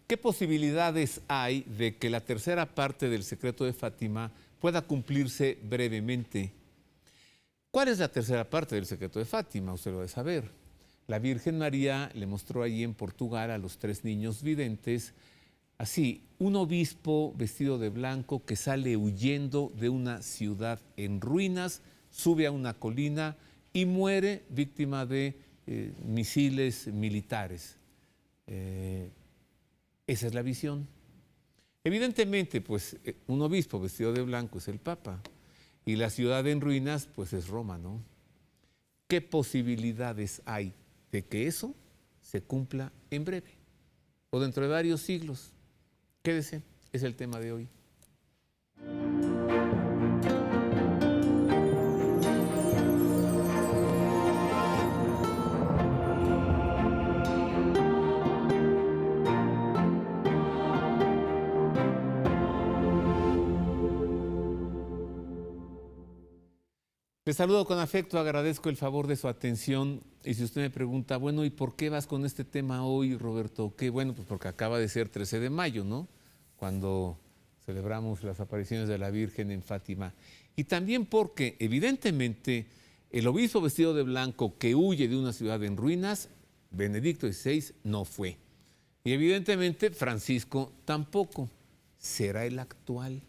¿Qué posibilidades hay de que la tercera parte del secreto de Fátima pueda cumplirse brevemente? ¿Cuál es la tercera parte del secreto de Fátima? Usted lo debe saber. La Virgen María le mostró allí en Portugal a los 3 niños videntes, así, un obispo vestido de blanco que sale huyendo de una ciudad en ruinas, sube a una colina y muere víctima de misiles militares. Esa es la visión. Evidentemente, pues un obispo vestido de blanco es el Papa y la ciudad en ruinas, pues es Roma, ¿no? ¿Qué posibilidades hay de que eso se cumpla en breve o dentro de varios siglos? Quédese, es el tema de hoy. Les saludo con afecto, agradezco el favor de su atención y si usted me pregunta, bueno, ¿y por qué vas con este tema hoy, Roberto? ¿Qué? Bueno, pues porque acaba de ser 13 de mayo, ¿no? Cuando celebramos las apariciones de la Virgen en Fátima. Y también porque, evidentemente, el obispo vestido de blanco que huye de una ciudad en ruinas, Benedicto XVI, no fue. Y evidentemente Francisco tampoco. Será el actual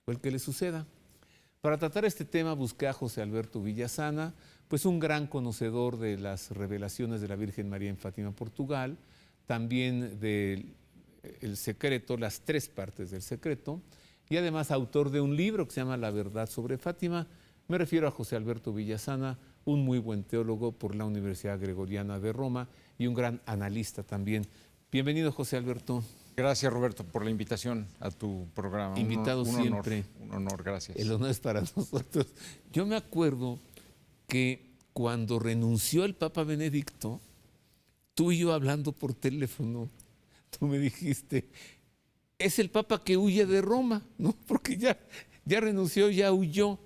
o el que le suceda. Para tratar este tema busqué a José Alberto Villasana, pues un gran conocedor de las revelaciones de la Virgen María en Fátima, Portugal, también del secreto, las 3 partes del secreto, y además autor de un libro que se llama La verdad sobre Fátima. Me refiero a José Alberto Villasana, un muy buen teólogo por la Universidad Gregoriana de Roma y un gran analista también. Bienvenido, José Alberto. Gracias, Roberto, por la invitación a tu programa. Invitado siempre. Un honor, gracias. El honor es para nosotros. Yo me acuerdo que cuando renunció el Papa Benedicto, tú y yo hablando por teléfono, tú me dijiste, es el Papa que huye de Roma, ¿no? Porque ya renunció, ya huyó.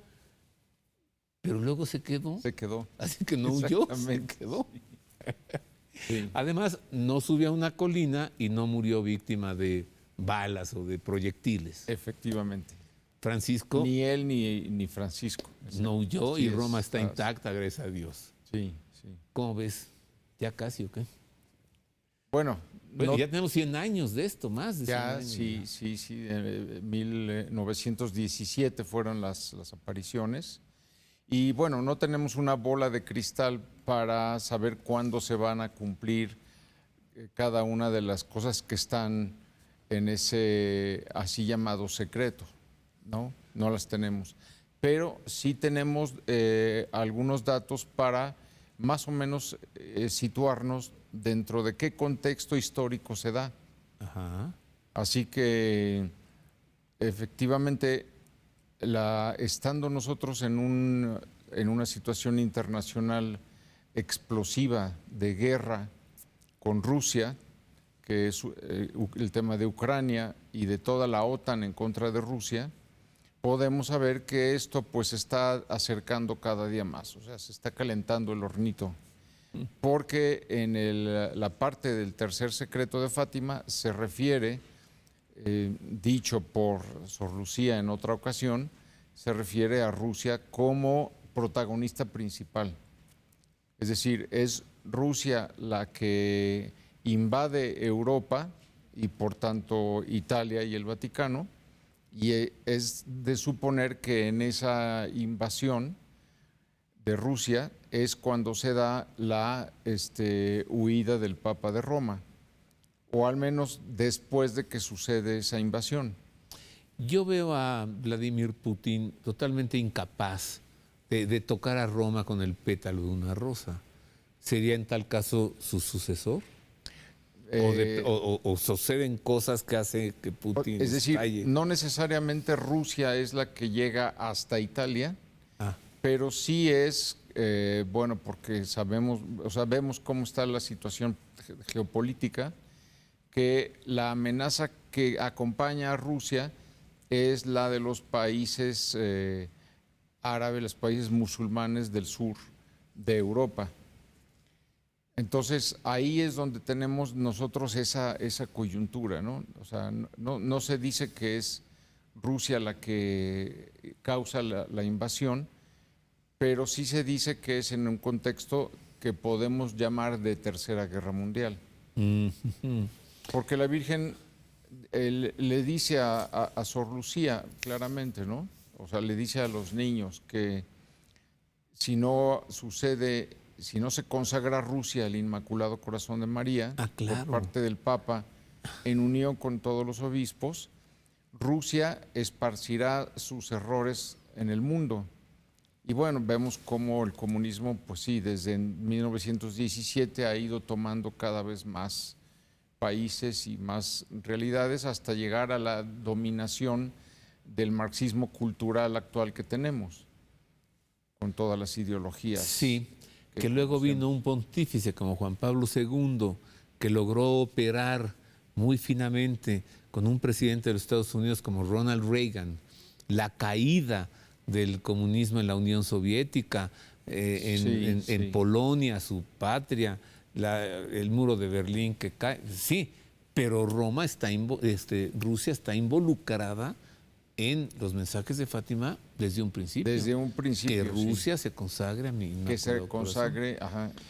Pero luego se quedó. Se quedó. Así que no huyó, se quedó. Sí. Además, no subió a una colina y no murió víctima de balas o de proyectiles. Efectivamente. Francisco. Ni él ni Francisco. No huyó y Roma está intacta, gracias a Dios. Sí, sí. ¿Cómo ves? ¿Ya casi o qué? Bueno, ya tenemos 100 años de esto, más de 100 años. Sí. En 1917 fueron las apariciones. Y bueno, no tenemos una bola de cristal para saber cuándo se van a cumplir cada una de las cosas que están en ese así llamado secreto, ¿no? No las tenemos. Pero sí tenemos algunos datos para más o menos situarnos dentro de qué contexto histórico se da. Ajá. Así que efectivamente, estando nosotros en una situación internacional explosiva de guerra con Rusia, que es el tema de Ucrania y de toda la OTAN en contra de Rusia, podemos saber que esto pues está acercando cada día más, o sea, se está calentando el hornito, porque en la parte del tercer secreto de Fátima se refiere, dicho por Sor Lucía en otra ocasión, se refiere a Rusia como protagonista principal. Es decir, es Rusia la que invade Europa y por tanto Italia y el Vaticano, y es de suponer que en esa invasión de Rusia es cuando se da la huida del Papa de Roma, o al menos después de que sucede esa invasión. Yo veo a Vladimir Putin totalmente incapaz de tocar a Roma con el pétalo de una rosa. ¿Sería en tal caso su sucesor? ¿O suceden cosas que hace que Putin es decir, estalle? No necesariamente Rusia es la que llega hasta Italia, pero sí es, bueno, porque sabemos cómo está la situación geopolítica, que la amenaza que acompaña a Rusia es la de los países árabes, los países musulmanes del sur de Europa. Entonces, ahí es donde tenemos nosotros esa coyuntura, ¿no? O sea, no se dice que es Rusia la que causa la invasión, pero sí se dice que es en un contexto que podemos llamar de Tercera Guerra Mundial. Porque la Virgen le dice a Sor Lucía claramente, ¿no? O sea, le dice a los niños que si no se consagra Rusia al Inmaculado Corazón de María, claro, por parte del Papa, en unión con todos los obispos, Rusia esparcirá sus errores en el mundo. Y bueno, vemos cómo el comunismo, pues sí, desde 1917 ha ido tomando cada vez más países y más realidades hasta llegar a la dominación del marxismo cultural actual que tenemos, con todas las ideologías. Sí, que luego vino un pontífice como Juan Pablo II, que logró operar muy finamente con un presidente de los Estados Unidos como Ronald Reagan, la caída del comunismo en la Unión Soviética, en Polonia, su patria, el muro de Berlín que cae. Sí, pero Rusia está involucrada en los mensajes de Fátima desde un principio. Desde un principio. Que Rusia se consagre a mí. Que se consagre,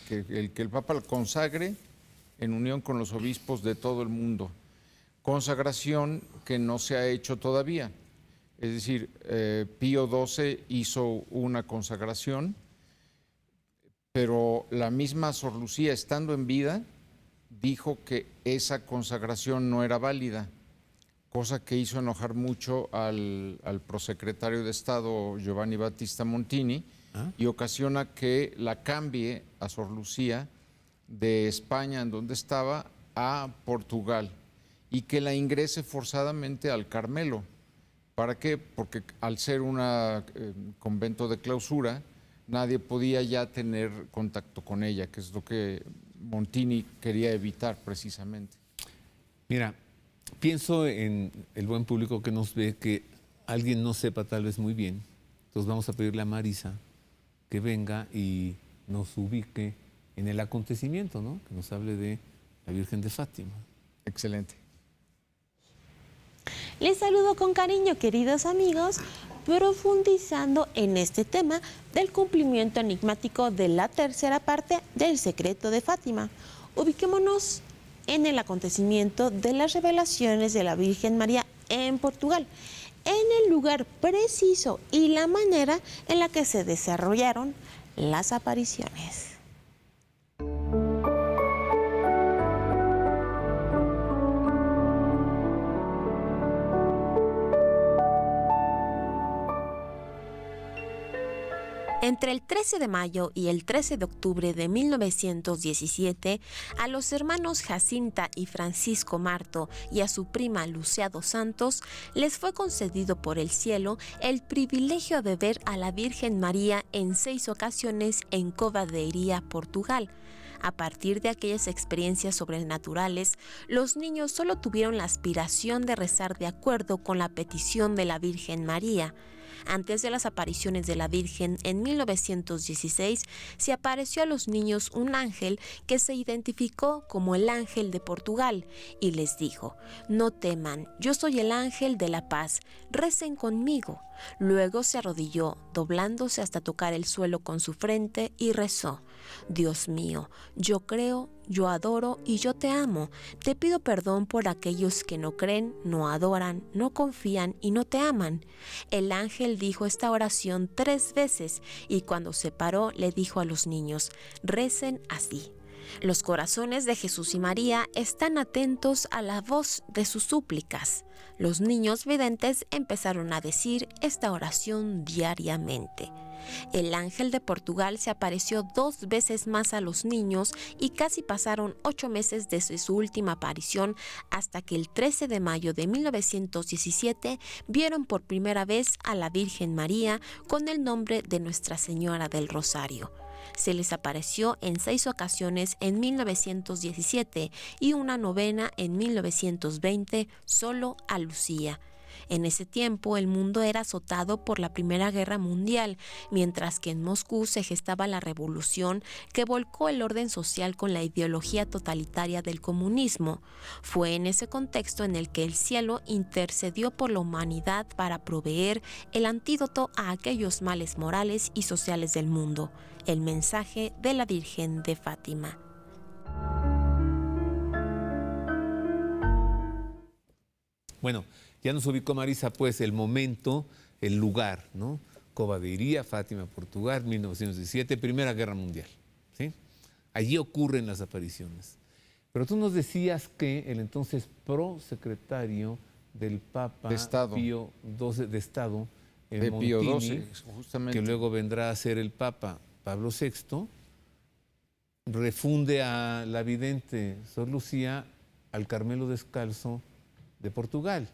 que el Papa lo consagre en unión con los obispos de todo el mundo. Consagración que no se ha hecho todavía. Es decir, Pío XII hizo una consagración, pero la misma Sor Lucía, estando en vida, dijo que esa consagración no era válida, cosa que hizo enojar mucho al prosecretario de Estado Giovanni Battista Montini, y ocasiona que la cambie a Sor Lucía de España, en donde estaba, a Portugal, y que la ingrese forzadamente al Carmelo. ¿Para qué? Porque al ser un convento de clausura, nadie podía ya tener contacto con ella, que es lo que Montini quería evitar precisamente. Mira, pienso en el buen público que nos ve, que alguien no sepa tal vez muy bien. Entonces vamos a pedirle a Marisa que venga y nos ubique en el acontecimiento, ¿no? Que nos hable de la Virgen de Fátima. Excelente. Les saludo con cariño, queridos amigos, profundizando en este tema del cumplimiento enigmático de la tercera parte del secreto de Fátima. Ubiquémonos en el acontecimiento de las revelaciones de la Virgen María en Portugal, en el lugar preciso y la manera en la que se desarrollaron las apariciones. Entre el 13 de mayo y el 13 de octubre de 1917, a los hermanos Jacinta y Francisco Marto y a su prima Lucía dos Santos les fue concedido por el cielo el privilegio de ver a la Virgen María en 6 ocasiones en Cova de Iria, Portugal. A partir de aquellas experiencias sobrenaturales, los niños solo tuvieron la aspiración de rezar de acuerdo con la petición de la Virgen María. Antes de las apariciones de la Virgen, en 1916, se apareció a los niños un ángel que se identificó como el ángel de Portugal y les dijo: «No teman, yo soy el ángel de la paz, recen conmigo». Luego se arrodilló, doblándose hasta tocar el suelo con su frente y rezó: «Dios mío, yo creo, yo adoro y yo te amo. Te pido perdón por aquellos que no creen, no adoran, no confían y no te aman». El ángel dijo esta oración 3 veces y cuando se paró le dijo a los niños: «Recen así». Los corazones de Jesús y María están atentos a la voz de sus súplicas. Los niños videntes empezaron a decir esta oración diariamente. El ángel de Portugal se apareció 2 veces más a los niños y casi pasaron 8 meses desde su última aparición hasta que el 13 de mayo de 1917 vieron por primera vez a la Virgen María con el nombre de Nuestra Señora del Rosario. Se les apareció en 6 ocasiones en 1917 y una novena en 1920 solo a Lucía. En ese tiempo el mundo era azotado por la Primera Guerra Mundial, mientras que en Moscú se gestaba la revolución que volcó el orden social con la ideología totalitaria del comunismo. Fue en ese contexto en el que el cielo intercedió por la humanidad para proveer el antídoto a aquellos males morales y sociales del mundo, el mensaje de la Virgen de Fátima. Bueno, ya nos ubicó Marisa, pues, el momento, el lugar, ¿no? Covadonga, Fátima, Portugal, 1917, Primera Guerra Mundial, ¿sí? Allí ocurren las apariciones. Pero tú nos decías que el entonces prosecretario del Papa de Estado. Pío XII de Estado, de Montini, Pío XII, justamente, que luego vendrá a ser el Papa Pablo VI, refunde a la vidente Sor Lucía al Carmelo Descalzo de Portugal.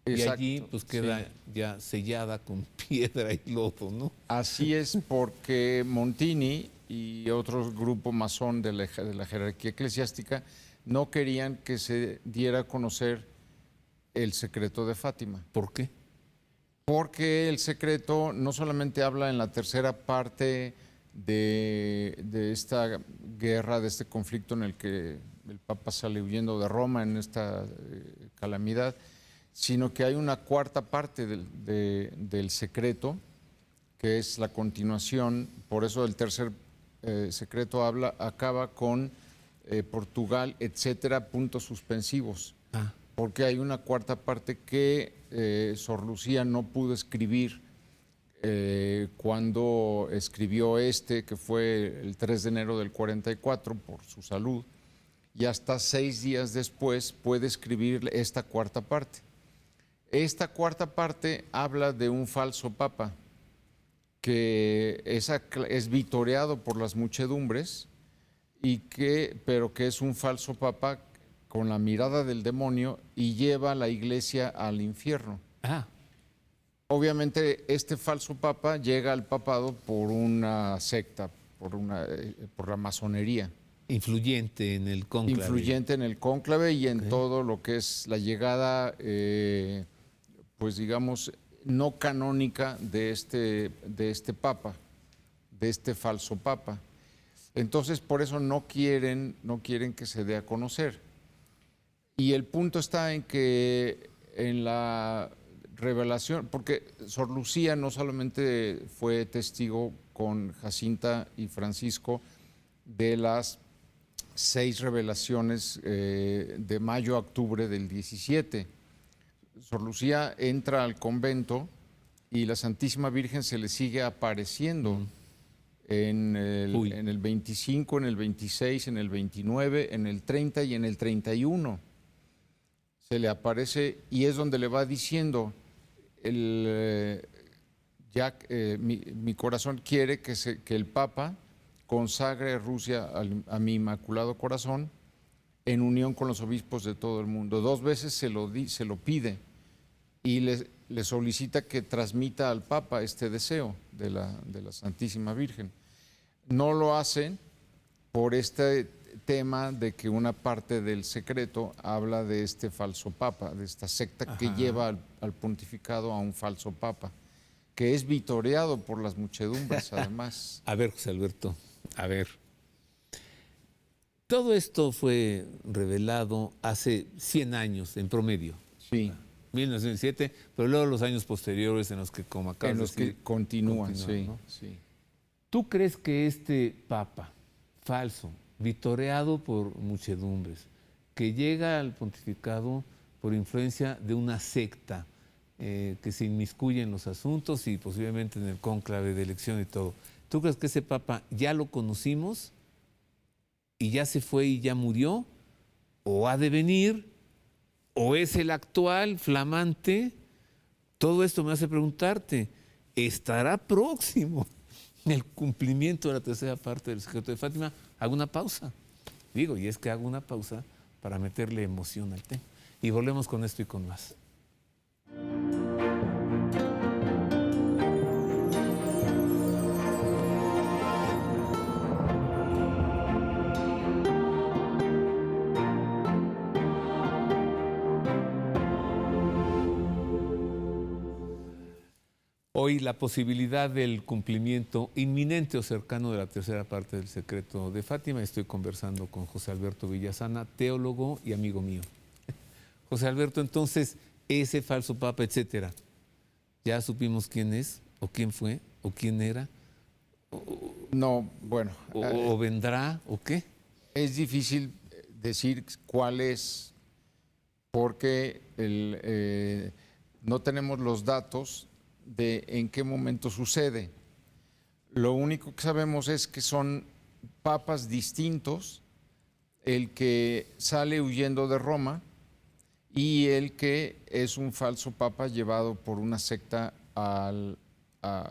Exacto, y allí pues queda sí, ya sellada con piedra y lodo, ¿no? Así es, porque Montini y otro grupo masón de la jerarquía eclesiástica no querían que se diera a conocer el secreto de Fátima. ¿Por qué? Porque el secreto no solamente habla en la tercera parte de esta guerra, de este conflicto en el que el Papa sale huyendo de Roma en esta calamidad, sino que hay una cuarta parte del secreto, que es la continuación. Por eso el tercer secreto acaba con Portugal, etcétera, puntos suspensivos. Porque hay una cuarta parte que Sor Lucía no pudo escribir cuando escribió que fue el 3 de enero del 44 por su salud, y hasta 6 días después puede escribir esta cuarta parte. Esta cuarta parte habla de un falso papa que es vitoreado por las muchedumbres, pero que es un falso papa con la mirada del demonio y lleva a la iglesia al infierno. Obviamente este falso papa llega al papado por una secta, por la masonería. Influyente en el cónclave. Influyente en el cónclave y en todo lo que es la llegada, pues digamos, no canónica de este papa, de este falso papa. Entonces, por eso no quieren que se dé a conocer. Y el punto está en que en la revelación, porque Sor Lucía no solamente fue testigo con Jacinta y Francisco de las 6 revelaciones de mayo a octubre del 17. Sor Lucía entra al convento y la Santísima Virgen se le sigue apareciendo en el 25, en el 26, en el 29, en el 30 y en el 31. Se le aparece y es donde le va diciendo, mi corazón quiere que el Papa consagre Rusia a mi Inmaculado Corazón en unión con los obispos de todo el mundo. 2 veces se lo pide y le solicita que transmita al Papa este deseo de la Santísima Virgen. No lo hacen por este tema de que una parte del secreto habla de este falso papa, de esta secta que lleva al pontificado a un falso papa, que es vitoreado por las muchedumbres además. A ver, José Alberto, a ver. Todo esto fue revelado hace 100 años en promedio. Sí. 1907, pero luego los años posteriores en los que, como acabas de decir, que continúan, sí, ¿no? sí. ¿Tú crees que este papa falso, vitoreado por muchedumbres, que llega al pontificado por influencia de una secta que se inmiscuye en los asuntos y posiblemente en el cónclave de elección y todo, ¿tú crees que ese papa ya lo conocimos y ya se fue y ya murió? ¿O ha de venir? ¿O es el actual flamante? Todo esto me hace preguntarte, ¿estará próximo el cumplimiento de la tercera parte del secreto de Fátima? Hago una pausa. Digo, y es que hago una pausa para meterle emoción al tema. Y volvemos con esto y con más. Hoy la posibilidad del cumplimiento inminente o cercano de la tercera parte del secreto de Fátima. Estoy conversando con José Alberto Villasana, teólogo y amigo mío. José Alberto, entonces, ese falso papa, etcétera, ¿ya supimos quién es, o quién fue, o quién era? No, bueno. ¿O vendrá, o qué? Es difícil decir cuál es, porque no tenemos los datos de en qué momento sucede. Lo único que sabemos es que son papas distintos, el que sale huyendo de Roma y el que es un falso papa llevado por una secta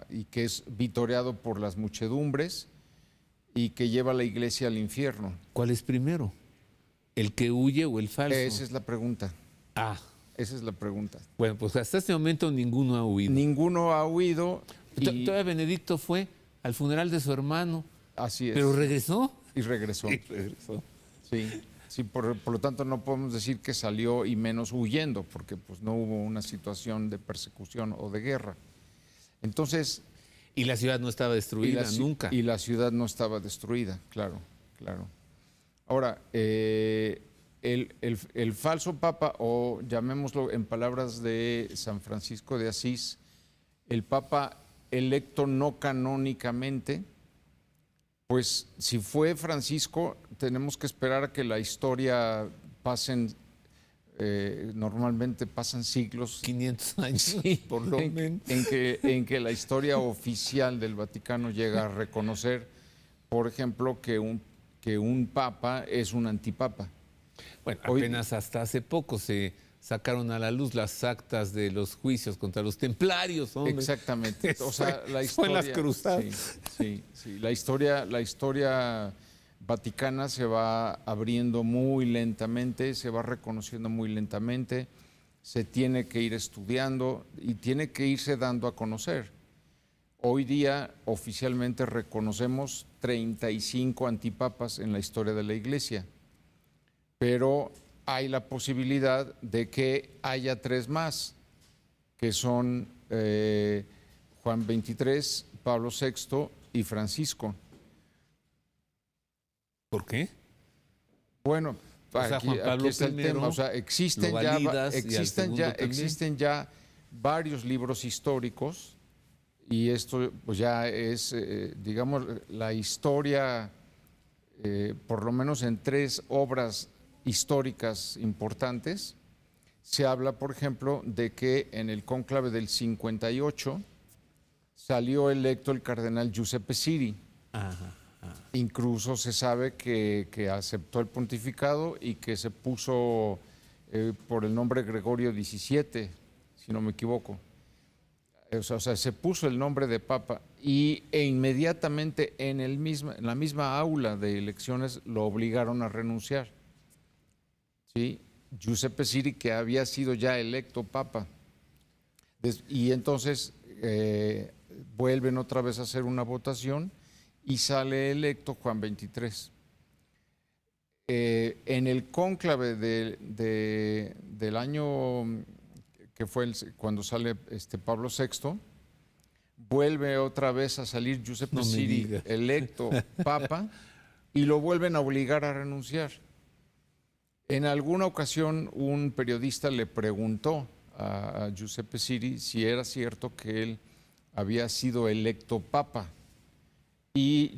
y que es vitoreado por las muchedumbres y que lleva a la iglesia al infierno. ¿Cuál es primero? ¿El que huye o el falso? Esa es la pregunta. Esa es la pregunta. Bueno, pues hasta este momento ninguno ha huido. Ninguno ha huido. Todavía Benedicto fue al funeral de su hermano. Así es. ¿Pero regresó? Y regresó. Sí, por lo tanto no podemos decir que salió y menos huyendo, porque pues no hubo una situación de persecución o de guerra. Entonces... Y la ciudad no estaba destruida nunca. Y la ciudad no estaba destruida, claro. Ahora, el falso papa, o llamémoslo en palabras de San Francisco de Asís, el papa electo no canónicamente, pues si fue Francisco, tenemos que esperar a que la historia normalmente pasan siglos. 500 años, sí, por lo menos. En que la historia oficial del Vaticano llega a reconocer, por ejemplo, que un papa es un antipapa. Bueno, apenas hasta hace poco se sacaron a la luz las actas de los juicios contra los templarios, hombre. Exactamente. O sea, la historia, fue en las cruzadas. Sí. La historia vaticana se va abriendo muy lentamente, se va reconociendo muy lentamente, se tiene que ir estudiando y tiene que irse dando a conocer. Hoy día oficialmente reconocemos 35 antipapas en la historia de la Iglesia, pero hay la posibilidad de que haya 3 más, que son Juan XXIII, Pablo VI y Francisco. ¿Por qué? Bueno, aquí está el tema. O sea, existen ya varios libros históricos y esto pues ya es, digamos, la historia, por lo menos en 3 obras históricas importantes. Se habla, por ejemplo, de que en el cónclave del 58 salió electo el cardenal Giuseppe Siri. Incluso se sabe que aceptó el pontificado y que se puso por el nombre Gregorio XVII, si no me equivoco. O sea, se puso el nombre de papa e inmediatamente en la misma aula de elecciones lo obligaron a renunciar. ¿Sí? Giuseppe Siri, que había sido ya electo papa. Y entonces vuelven otra vez a hacer una votación y sale electo Juan XXIII. En el cónclave del año que fue cuando sale Pablo VI, vuelve otra vez a salir Giuseppe Siri electo papa y lo vuelven a obligar a renunciar. En alguna ocasión un periodista le preguntó a Giuseppe Siri si era cierto que él había sido electo papa. Y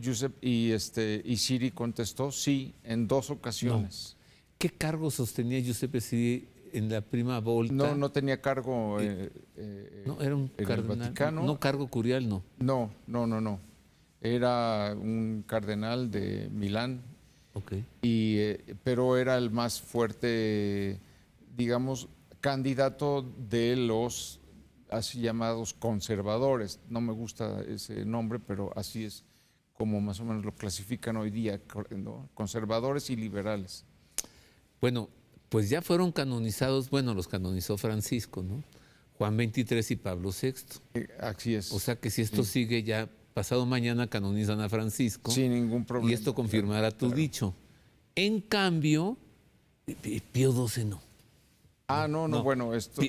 Siri contestó sí, en 2 ocasiones. No. ¿Qué cargo sostenía Giuseppe Siri en la prima volta? No tenía cargo no, era un en cardenal, el Vaticano. No, cargo curial, no. No. Era un cardenal de Milán. Okay. Pero era el más fuerte, digamos, candidato de los así llamados conservadores. No me gusta ese nombre, pero así es como más o menos lo clasifican hoy día, ¿no? Conservadores y liberales. Bueno, pues ya fueron canonizados, los canonizó Francisco, ¿no? Juan XXIII y Pablo VI. Así es. O sea que si esto sigue ya, pasado mañana canonizan a Francisco. Sin ningún problema. Y esto confirmará tu dicho. En cambio, Pío XII no. No, bueno, esto...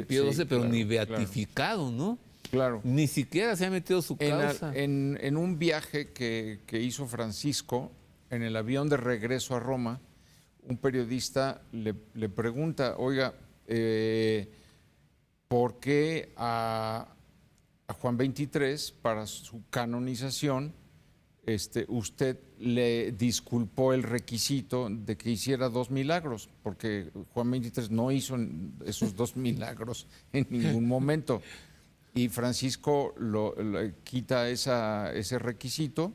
Pío XII, pero ni beatificado, claro. ¿No? Claro. Ni siquiera se ha metido su causa. En un viaje que hizo Francisco, en el avión de regreso a Roma, un periodista le pregunta, oiga, ¿por qué a Juan XXIII, para su canonización, usted le disculpó el requisito de que hiciera 2 milagros? Porque Juan XXIII no hizo esos 2 milagros en ningún momento. Y Francisco quita ese requisito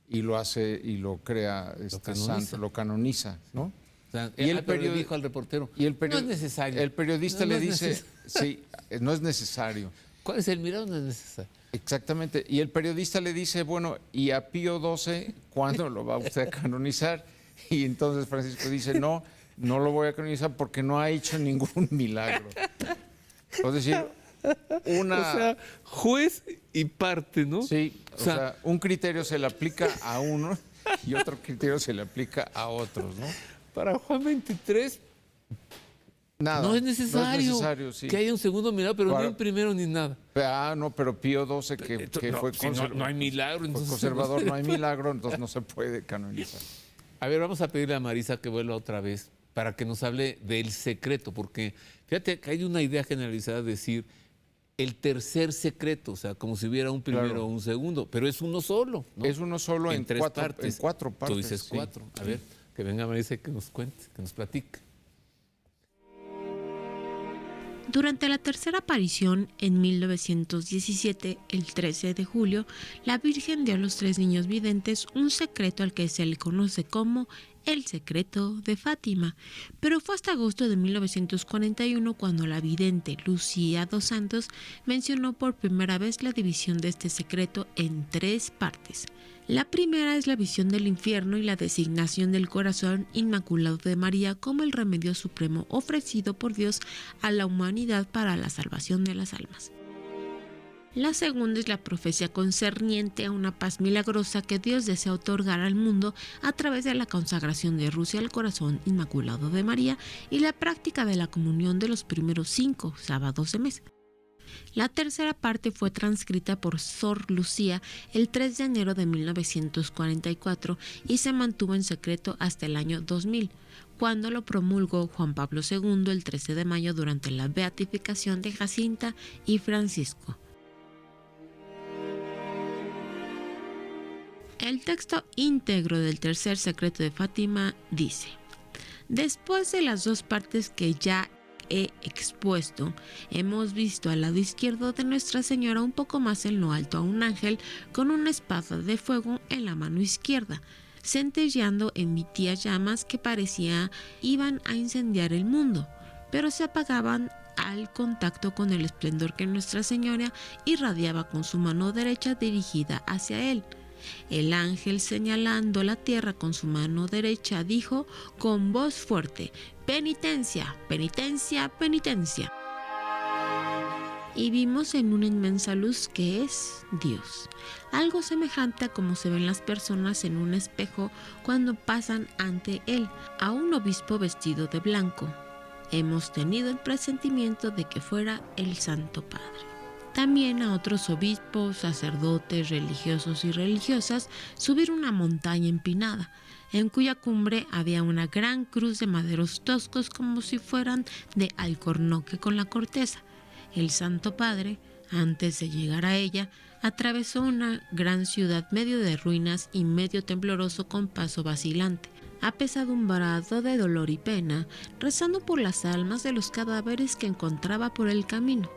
y lo hace y lo crea santo, lo canoniza, ¿no? O sea, Y pero le dijo al reportero, no es necesario. El periodista No le es dice, sí, no es necesario. ¿Cuál es el milagro? No es necesario. Exactamente. Y el periodista le dice, bueno, ¿y a Pío XII cuándo lo va usted a canonizar? Y entonces Francisco dice, no lo voy a canonizar porque no ha hecho ningún milagro. Es decir, O sea, juez y parte, ¿no? Sí, o sea, un criterio se le aplica a uno y otro criterio se le aplica a otros, ¿no? Para Juan XXIII nada. No es necesario, sí. que haya un segundo milagro, pero ni un primero ni nada. No, pero Pío XII, que no, fue si no hay milagro, entonces conservador, no hay milagro, entonces no se puede canonizar. A ver, vamos a pedirle a Marisa que vuelva otra vez para que nos hable del secreto, porque fíjate que hay una idea generalizada de decir el tercer secreto, o sea, como si hubiera un primero o un segundo, pero es uno solo, ¿no? Es uno solo en 3 partes. En 4 partes. Tú dices 4. A ver, que venga Marisa y que nos cuente, que nos platique. Durante la tercera aparición, en 1917, el 13 de julio, la Virgen dio a los 3 niños videntes un secreto al que se le conoce como el secreto de Fátima. Pero fue hasta agosto de 1941 cuando la vidente Lucía dos Santos mencionó por primera vez la división de este secreto en 3 partes. La primera es la visión del infierno y la designación del corazón inmaculado de María como el remedio supremo ofrecido por Dios a la humanidad para la salvación de las almas. La segunda es la profecía concerniente a una paz milagrosa que Dios desea otorgar al mundo a través de la consagración de Rusia al corazón inmaculado de María y la práctica de la comunión de los primeros 5 sábados de mes. La tercera parte fue transcrita por Sor Lucía el 3 de enero de 1944 y se mantuvo en secreto hasta el año 2000, cuando lo promulgó Juan Pablo II el 13 de mayo durante la beatificación de Jacinta y Francisco. El texto íntegro del tercer secreto de Fátima dice: después de las 2 partes que ya he expuesto, hemos visto al lado izquierdo de Nuestra Señora un poco más en lo alto a un ángel con una espada de fuego en la mano izquierda, centelleando en vitías llamas que parecía iban a incendiar el mundo, pero se apagaban al contacto con el esplendor que Nuestra Señora irradiaba con su mano derecha dirigida hacia él. El ángel, señalando la tierra con su mano derecha, dijo con voz fuerte: penitencia, penitencia, penitencia. Y vimos en una inmensa luz que es Dios, algo semejante a como se ven las personas en un espejo cuando pasan ante él, a un obispo vestido de blanco. Hemos tenido el presentimiento de que fuera el Santo Padre. También a otros obispos, sacerdotes, religiosos y religiosas subir una montaña empinada, en cuya cumbre había una gran cruz de maderos toscos como si fueran de alcornoque con la corteza. El Santo Padre, antes de llegar a ella, atravesó una gran ciudad medio de ruinas y medio tembloroso con paso vacilante, apesadumbrado de dolor y pena, rezando por las almas de los cadáveres que encontraba por el camino.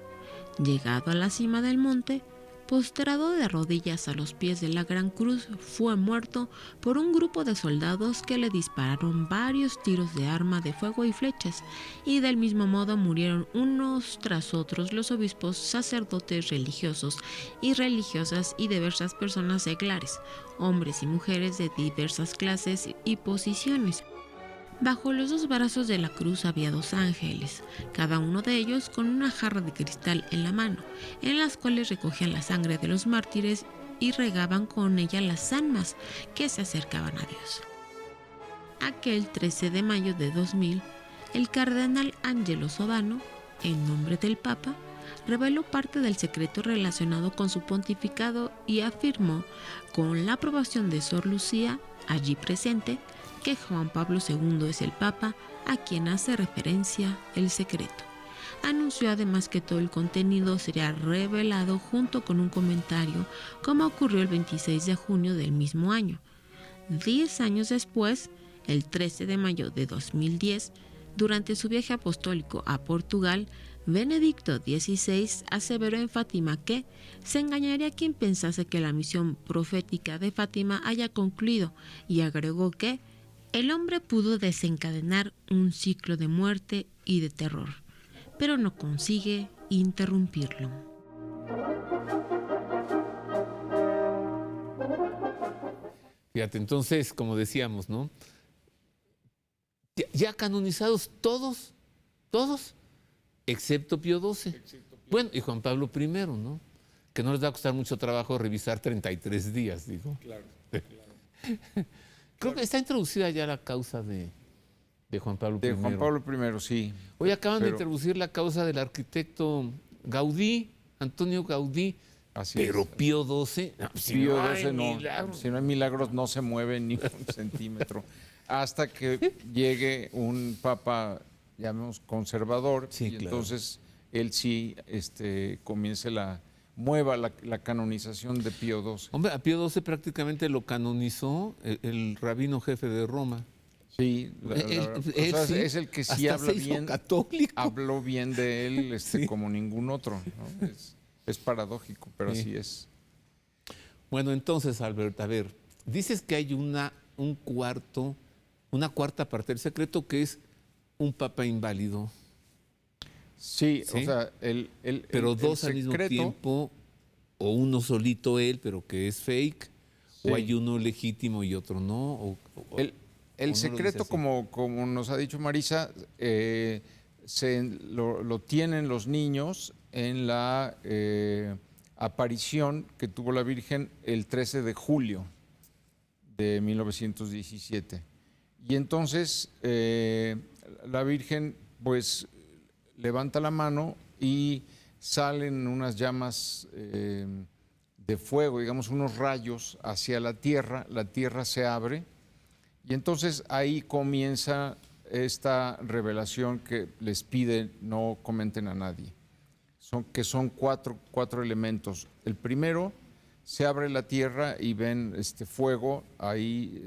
Llegado a la cima del monte, postrado de rodillas a los pies de la gran cruz, fue muerto por un grupo de soldados que le dispararon varios tiros de arma de fuego y flechas, y del mismo modo murieron unos tras otros los obispos, sacerdotes religiosos y religiosas y diversas personas seglares, hombres y mujeres de diversas clases y posiciones. Bajo los 2 brazos de la cruz había 2 ángeles, cada uno de ellos con una jarra de cristal en la mano, en las cuales recogían la sangre de los mártires y regaban con ella las almas que se acercaban a Dios. Aquel 13 de mayo de 2000, el cardenal Angelo Sodano, en nombre del Papa, reveló parte del secreto relacionado con su pontificado y afirmó, con la aprobación de Sor Lucía, allí presente, que Juan Pablo II es el Papa a quien hace referencia el secreto. Anunció además que todo el contenido sería revelado junto con un comentario, como ocurrió el 26 de junio del mismo año. 10 años después, el 13 de mayo de 2010, durante su viaje apostólico a Portugal, Benedicto XVI aseveró en Fátima que se engañaría quien pensase que la misión profética de Fátima haya concluido, y agregó que el hombre pudo desencadenar un ciclo de muerte y de terror, pero no consigue interrumpirlo. Fíjate, entonces, como decíamos, ¿no? Ya canonizados todos, excepto Pío XII. Bueno, y Juan Pablo I, ¿no? Que no les va a costar mucho trabajo revisar 33 días, digo. Claro. Creo que está introducida ya la causa de Juan Pablo I. De Juan Pablo I, sí. Hoy acaban de introducir la causa del arquitecto Gaudí, Antonio Gaudí. Así pero es. Pío XII, Pío XII no, si no hay milagros no se mueve ni un centímetro. Hasta que llegue un papa, llamemos conservador, sí, y claro. Entonces él sí comience mueva la canonización de Pío XII. Hombre, a Pío XII prácticamente lo canonizó el rabino jefe de Roma. Sí, sí, es el que sí habla bien, católico. habló bien de él Sí. como ningún otro, ¿no? Es paradójico, pero Sí. así es. Bueno, entonces, Albert, a ver, dices que hay una cuarta parte del secreto que es un papa inválido. Sí, ¿Sí? o sea, Pero el dos al mismo secreto, tiempo, o uno solito él, pero que es fake, Sí. o hay uno legítimo y otro no. El ¿O no lo secreto, dice así? como nos ha dicho Marisa, lo tienen los niños en la aparición que tuvo la Virgen el 13 de julio de 1917. Y entonces la Virgen pues levanta la mano y salen unas llamas de fuego, digamos unos rayos hacia la tierra se abre y entonces ahí comienza esta revelación que les pide no comenten a nadie. Son cuatro elementos. El primero, se abre la tierra y ven fuego ahí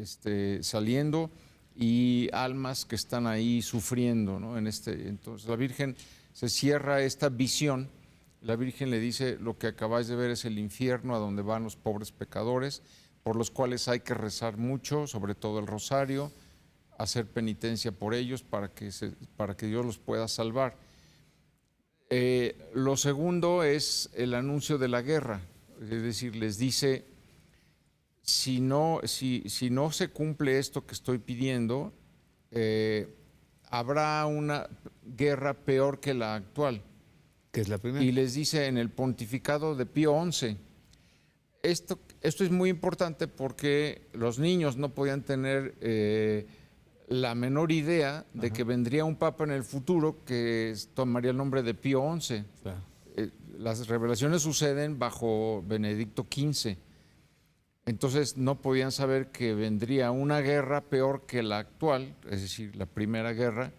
saliendo y almas que están ahí sufriendo, ¿no? Entonces la Virgen se cierra esta visión. La Virgen le dice, lo que acabáis de ver es el infierno a donde van los pobres pecadores, por los cuales hay que rezar mucho, sobre todo el rosario, hacer penitencia por ellos para que Dios los pueda salvar. Lo segundo es el anuncio de la guerra, es decir, les dice, si no se cumple esto que estoy pidiendo, habrá una guerra peor que la actual. Que es la primera. Y les dice en el pontificado de Pío XI, esto es muy importante porque los niños no podían tener la menor idea de que vendría un papa en el futuro que tomaría el nombre de Pío XI. Claro. Las revelaciones suceden bajo Benedicto XV. Entonces no podían saber que vendría una guerra peor que la actual, es decir, la primera guerra,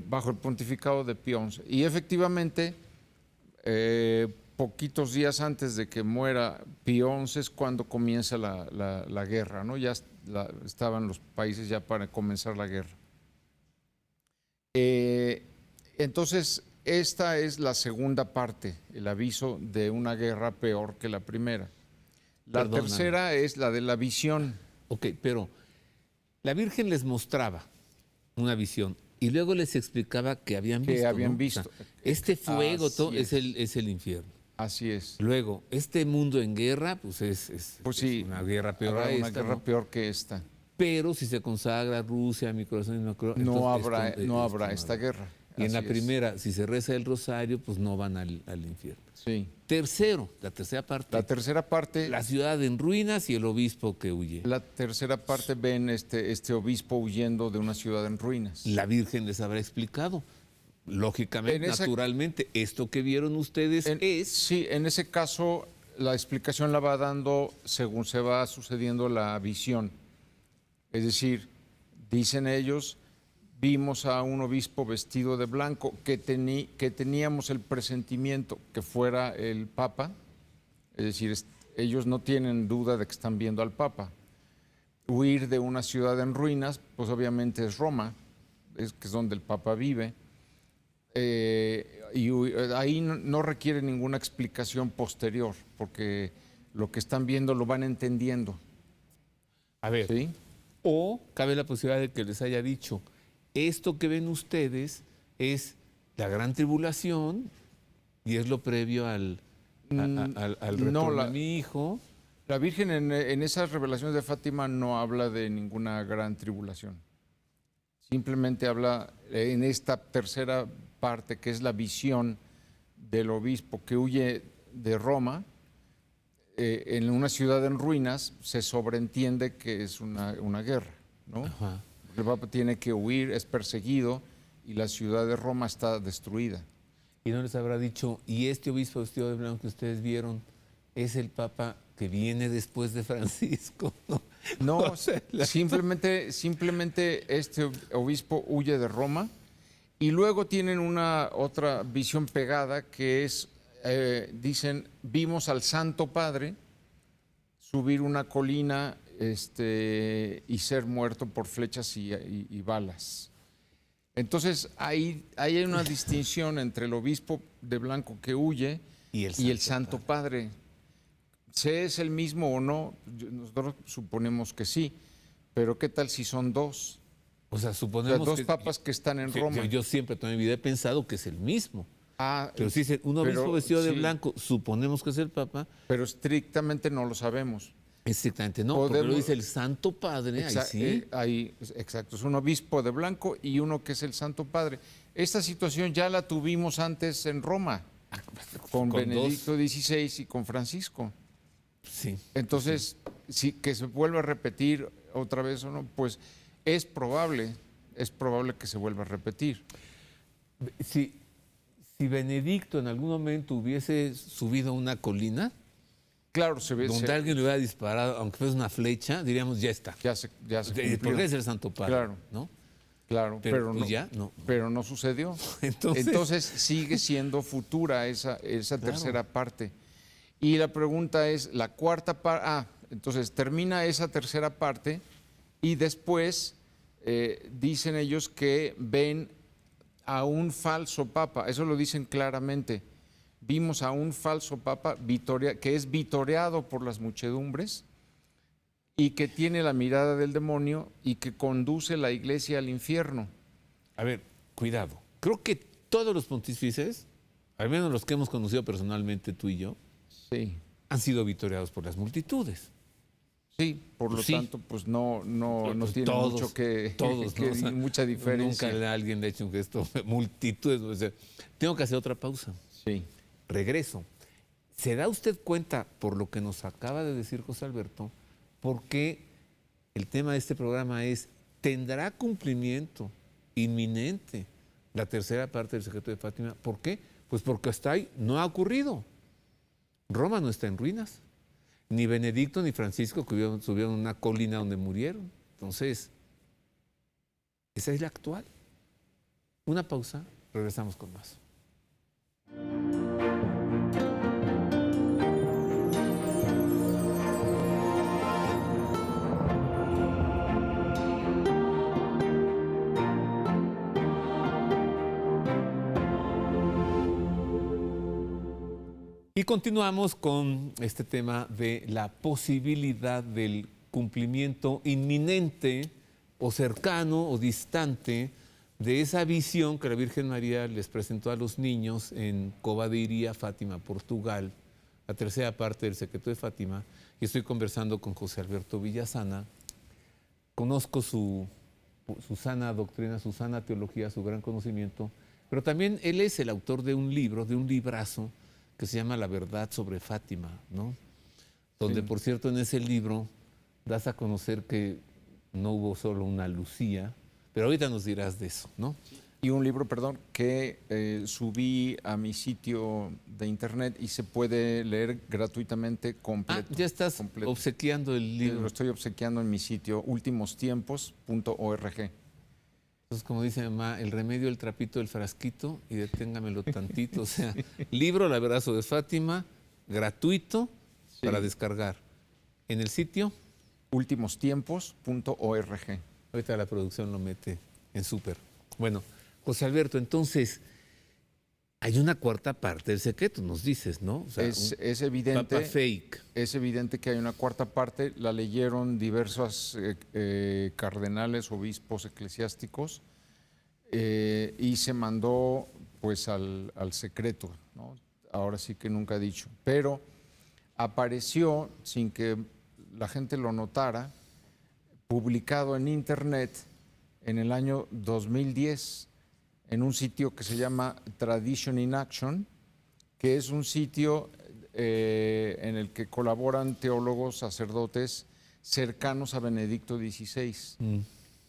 bajo el pontificado de Pío XI. Y efectivamente, poquitos días antes de que muera Pío XI es cuando comienza la guerra, ¿no? Ya estaban los países ya para comenzar la guerra. Entonces, esta es la segunda parte, el aviso de una guerra peor que la primera. La tercera es la de la visión. Ok, pero la Virgen les mostraba una visión y luego les explicaba que habían visto. O sea, este fuego es el infierno. Así es. Luego, este mundo en guerra, pues es una guerra peor a esta. Una guerra peor que esta. Pero si se consagra Rusia, mi corazón, no habrá esta guerra. Y en la primera, si se reza el rosario, pues no van al infierno. Sí. Tercero, la tercera parte. La tercera parte. La ciudad en ruinas y el obispo que huye. La tercera parte ven este obispo huyendo de una ciudad en ruinas. La Virgen les habrá explicado. lógicamente, naturalmente, esto que vieron ustedes es... Sí, en ese caso la explicación la va dando según se va sucediendo la visión. Es decir, dicen ellos, vimos a un obispo vestido de blanco que teníamos el presentimiento que fuera el Papa. Es decir, ellos no tienen duda de que están viendo al Papa. Huir de una ciudad en ruinas, pues obviamente es Roma, que es donde el Papa vive. Y ahí no requiere ninguna explicación posterior, porque lo que están viendo lo van entendiendo. A ver, ¿sí? O cabe la posibilidad de que les haya dicho, esto que ven ustedes es la gran tribulación y es lo previo al retorno de mi hijo. La Virgen en esas revelaciones de Fátima no habla de ninguna gran tribulación. Simplemente habla en esta tercera parte, que es la visión del obispo que huye de Roma, en una ciudad en ruinas, se sobreentiende que es una guerra, ¿no? Ajá. El Papa tiene que huir, es perseguido y la ciudad de Roma está destruida. Y no les habrá dicho, y este obispo vestido de blanco que ustedes vieron es el Papa que viene después de Francisco, ¿no? No, O sea, simplemente este obispo huye de Roma y luego tienen otra visión pegada que es, dicen, vimos al Santo Padre subir una colina y ser muerto por flechas y balas. Entonces ahí hay una distinción entre el obispo de blanco que huye y el Santo Padre. ¿Se es el mismo o no? Nosotros suponemos que sí, pero ¿qué tal si son dos? O sea, suponemos dos papas que están en Roma. Yo siempre toda mi vida he pensado que es el mismo. Pero si dice un obispo pero, vestido de sí, blanco, suponemos que es el Papa. Pero estrictamente no lo sabemos. Exactamente, no, porque lo dice el Santo Padre, ahí sí. Exacto, es un obispo de blanco y uno que es el Santo Padre. Esta situación ya la tuvimos antes en Roma, con Benedicto XVI y con Francisco. Sí. Entonces, si que se vuelva a repetir otra vez o no, pues es probable que se vuelva a repetir. Si Benedicto en algún momento hubiese subido a una colina, claro, donde alguien le hubiera disparado, aunque fuese una flecha, diríamos, ya está. Ya se cumplió. Porque es el Santo Padre, claro, ¿no? Claro, pero pues no, ya no. Pero no sucedió. Entonces sigue siendo futura esa tercera parte. Y la pregunta es, la cuarta parte, entonces termina esa tercera parte y después dicen ellos que ven a un falso papa, eso lo dicen claramente. Vimos a un falso papa que es vitoreado por las muchedumbres y que tiene la mirada del demonio y que conduce la iglesia al infierno. A ver, cuidado. Creo que todos los pontífices, al menos los que hemos conocido personalmente tú y yo, sí, han sido vitoreados por las multitudes. Sí, por lo tanto, pues no tiene mucho mucha diferencia. Nunca alguien le ha hecho un gesto, multitudes. O sea, tengo que hacer otra pausa. Sí. Regreso. ¿Se da usted cuenta, por lo que nos acaba de decir José Alberto, por qué el tema de este programa es, ¿tendrá cumplimiento inminente la tercera parte del secreto de Fátima? ¿Por qué? Pues porque hasta ahí no ha ocurrido. Roma no está en ruinas. Ni Benedicto ni Francisco subieron a una colina donde murieron. Entonces, esa es la actual. Una pausa, regresamos con más. Y continuamos con este tema de la posibilidad del cumplimiento inminente o cercano o distante de esa visión que la Virgen María les presentó a los niños en Cova de Iría, Fátima, Portugal, la tercera parte del secreto de Fátima. Y estoy conversando con José Alberto Villasana. Conozco su sana doctrina, su sana teología, su gran conocimiento, pero también él es el autor de un libro, de un librazo, que se llama La verdad sobre Fátima, ¿no? Donde, por cierto, en ese libro das a conocer que no hubo solo una Lucía, pero ahorita nos dirás de eso, ¿no? Y un libro, perdón, que subí a mi sitio de internet y se puede leer gratuitamente completo. Ya estás completo. obsequiando el libro. Lo estoy obsequiando en mi sitio ultimostiempos.org. Entonces, como dice mi mamá, el remedio, el trapito, el frasquito y deténgamelo tantito. O sea, libro El abrazo de Fátima, gratuito para descargar. En el sitio ultimostiempos.org. Ahorita la producción lo mete en súper. Bueno, José Alberto, entonces, hay una cuarta parte del secreto, nos dices, ¿no? O sea, Es evidente. papa fake. Es evidente que hay una cuarta parte, la leyeron diversos cardenales, obispos eclesiásticos, y se mandó pues al secreto, ¿no? Ahora sí que nunca he dicho. Pero apareció, sin que la gente lo notara, publicado en internet en el año 2010 en un sitio que se llama Tradition in Action, que es un sitio en el que colaboran teólogos, sacerdotes cercanos a Benedicto XVI.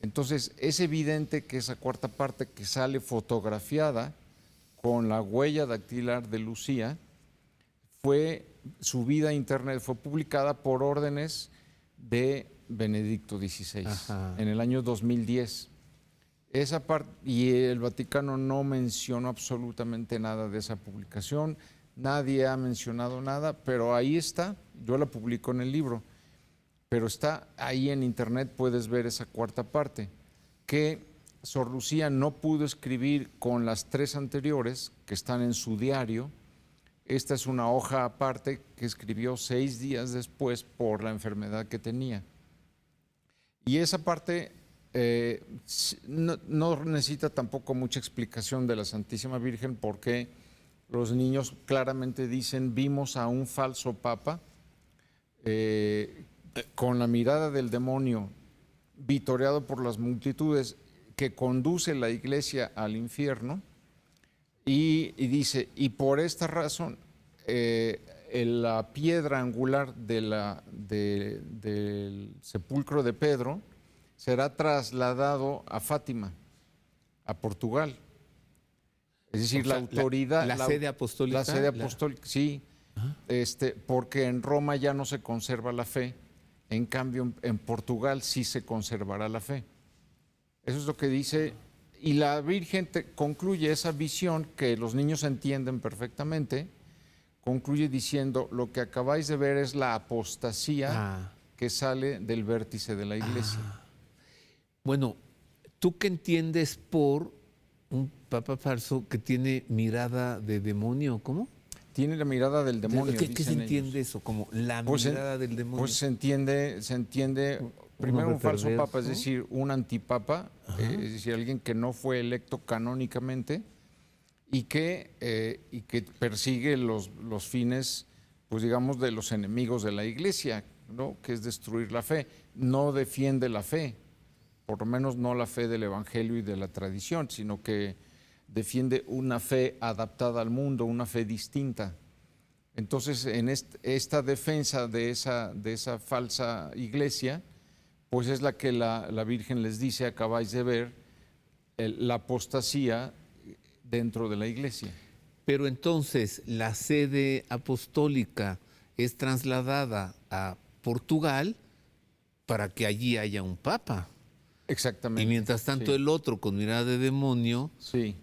Entonces, es evidente que esa cuarta parte que sale fotografiada con la huella dactilar de Lucía fue subida a internet, fue publicada por órdenes de Benedicto XVI en el año 2010. Esa parte, y el Vaticano no mencionó absolutamente nada de esa publicación, nadie ha mencionado nada, pero ahí está, yo la publico en el libro, pero está ahí en internet, puedes ver esa cuarta parte, que Sor Lucía no pudo escribir con las 3 anteriores, que están en su diario. Esta es una hoja aparte que escribió 6 días después por la enfermedad que tenía. Y esa parte no necesita tampoco mucha explicación de la Santísima Virgen, porque los niños claramente dicen: vimos a un falso papa con la mirada del demonio, vitoreado por las multitudes, que conduce la iglesia al infierno, y dice, y por esta razón la piedra angular del sepulcro de Pedro será trasladado a Fátima, a Portugal. Es decir, la autoridad... La sede apostólica. La sede apostólica, sí. Porque en Roma ya no se conserva la fe, en cambio en Portugal sí se conservará la fe. Eso es lo que dice, y la Virgen concluye esa visión que los niños entienden perfectamente, concluye diciendo: lo que acabáis de ver es la apostasía que sale del vértice de la iglesia. Bueno, ¿tú qué entiendes por un papa falso que tiene mirada de demonio? ¿Cómo? Tiene la mirada del demonio. ¿Qué se entiende eso? Como la mirada del demonio. Pues se entiende primero un falso papa, es decir, un antipapa, es decir, alguien que no fue electo canónicamente y que persigue los fines, pues digamos, de los enemigos de la iglesia, ¿no? Que es destruir la fe. No defiende la fe, por lo menos no la fe del evangelio y de la tradición, sino que defiende una fe adaptada al mundo, una fe distinta. Entonces, en esta defensa de esa falsa iglesia, pues es la que la Virgen les dice: acabáis de ver la apostasía dentro de la iglesia. Pero entonces, la sede apostólica es trasladada a Portugal para que allí haya un papa. Exactamente. Y mientras tanto, el otro, con mirada de demonio,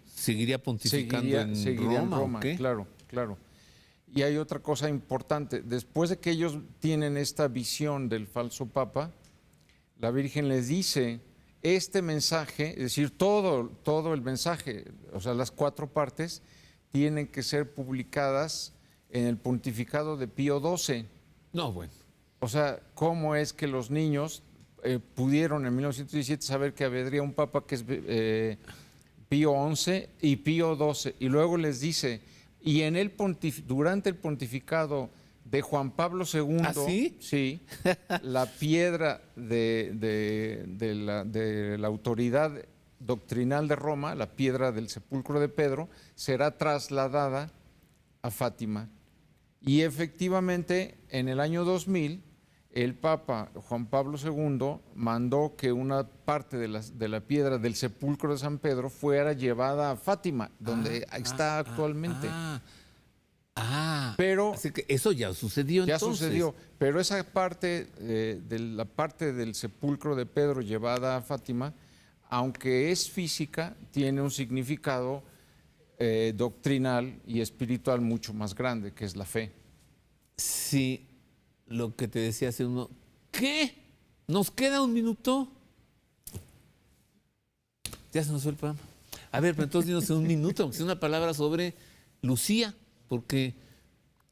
seguiría pontificando en Roma. ¿Okay? Claro. Y hay otra cosa importante. Después de que ellos tienen esta visión del falso papa, la Virgen les dice: este mensaje, es decir, todo el mensaje, o sea, las 4 partes, tienen que ser publicadas en el pontificado de Pío XII. No, bueno. O sea, ¿cómo es que los niños pudieron en 1917 saber que habría un papa que es Pío XI y Pío XII? Y luego les dice: y durante el pontificado de Juan Pablo II, ¿Ah, sí? Sí, la piedra de la autoridad doctrinal de Roma, la piedra del sepulcro de Pedro, será trasladada a Fátima. Y efectivamente, en el año 2000, el Papa Juan Pablo II mandó que una parte de la piedra del sepulcro de San Pedro fuera llevada a Fátima, donde está actualmente. Pero así que eso ya sucedió ya entonces. sucedió, pero esa parte la parte del sepulcro de Pedro llevada a Fátima, aunque es física, tiene un significado doctrinal y espiritual mucho más grande, que es la fe. Sí, lo que te decía hace uno. ¿Qué? ¿Nos queda un minuto? Ya se nos fue el programa. A ver, pero entonces dinos en un minuto, aunque sea una palabra sobre Lucía, porque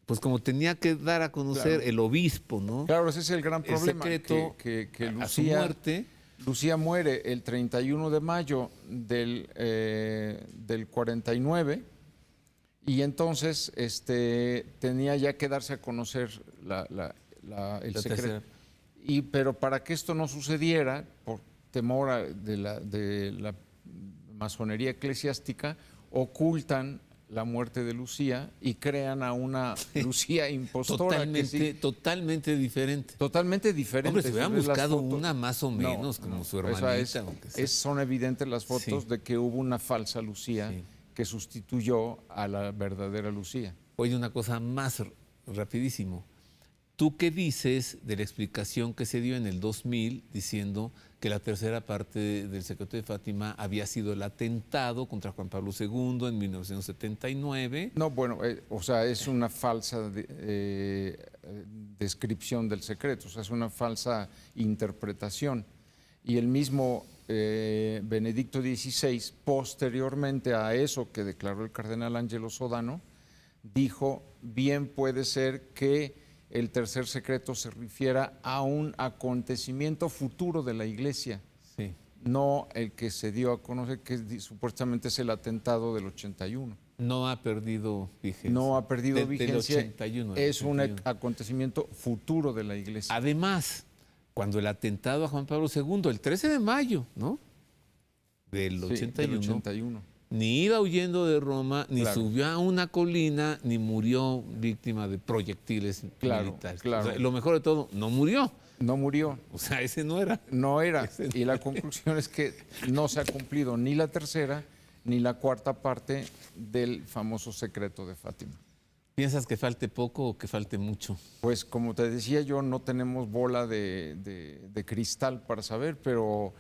pues como tenía que dar a conocer el obispo, ¿no? Claro, ese es el gran problema, secreto que a su muerte. Lucía muere el 31 de mayo del 49, y entonces tenía ya que darse a conocer el secreto. Pero para que esto no sucediera, por temor de la masonería eclesiástica, ocultan la muerte de Lucía y crean a una Lucía impostora. Totalmente diferente. Totalmente diferente. Hombre, se hubieran buscado una más o menos como su hermanita. Son evidentes las fotos de que hubo una falsa Lucía que sustituyó a la verdadera Lucía. Oye, una cosa más rapidísimo. ¿Tú qué dices de la explicación que se dio en el 2000 diciendo que la tercera parte del secreto de Fátima había sido el atentado contra Juan Pablo II en 1979? No, bueno, o sea, es una falsa descripción del secreto, o sea, es una falsa interpretación. Y el mismo Benedicto XVI, posteriormente a eso que declaró el cardenal Angelo Sodano, dijo, bien puede ser que el tercer secreto se refiera a un acontecimiento futuro de la Iglesia, no el que se dio a conocer, que supuestamente es el atentado del 81. No ha perdido vigencia. No ha perdido vigencia. Del 81, es un acontecimiento futuro de la Iglesia. Además, cuando el atentado a Juan Pablo II, el 13 de mayo, ¿no? Del 81. Ni iba huyendo de Roma, ni subió a una colina, ni murió víctima de proyectiles militares. Claro. O sea, lo mejor de todo, no murió. No murió. O sea, ese no era. No era. Y la conclusión es que no se ha cumplido ni la tercera ni la cuarta parte del famoso secreto de Fátima. ¿Piensas que falte poco o que falte mucho? Pues como te decía yo, no tenemos bola de cristal para saber, pero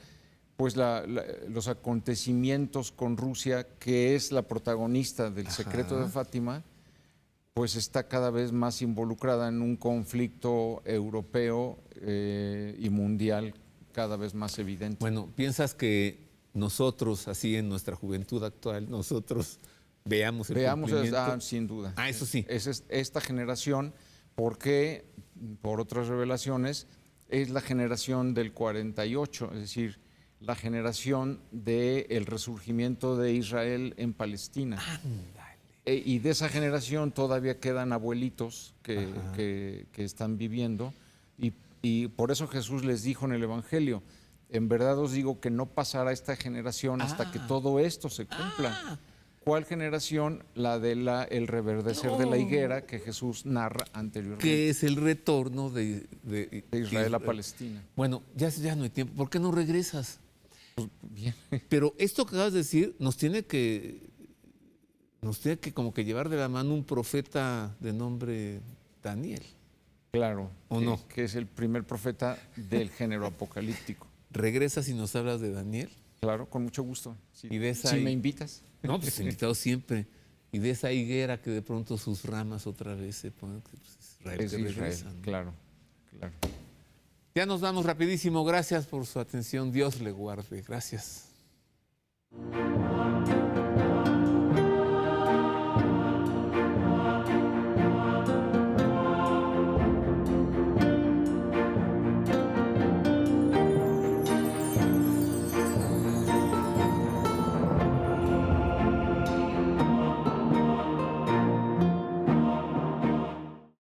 pues los acontecimientos con Rusia, que es la protagonista del secreto de Fátima, pues está cada vez más involucrada en un conflicto europeo y mundial cada vez más evidente. Bueno, ¿piensas que nosotros, así en nuestra juventud actual, nosotros veamos el cumplimiento? Sin duda. Eso sí. Es esta generación, porque por otras revelaciones, es la generación del 48, es decir, la generación del resurgimiento de Israel en Palestina. Y de esa generación todavía quedan abuelitos que están viviendo, y por eso Jesús les dijo en el Evangelio, en verdad os digo que no pasará esta generación hasta que todo esto se cumpla. ¿Cuál generación? La el reverdecer de la higuera que Jesús narra anteriormente. Que es el retorno de Israel a Palestina. Bueno, ya no hay tiempo. ¿Por qué no regresas? Pues, bien. Pero esto que acabas de decir nos tiene que como que llevar de la mano un profeta de nombre Daniel. Claro. ¿O no? Que es el primer profeta del género apocalíptico. ¿Regresas y nos hablas de Daniel? Claro, con mucho gusto. Si me invitas. No, pues invitado siempre. Y de esa higuera que de pronto sus ramas otra vez se ponen, pues Israel es que Israel, regresa, ¿no? Claro. Ya nos vamos rapidísimo. Gracias por su atención. Dios le guarde. Gracias.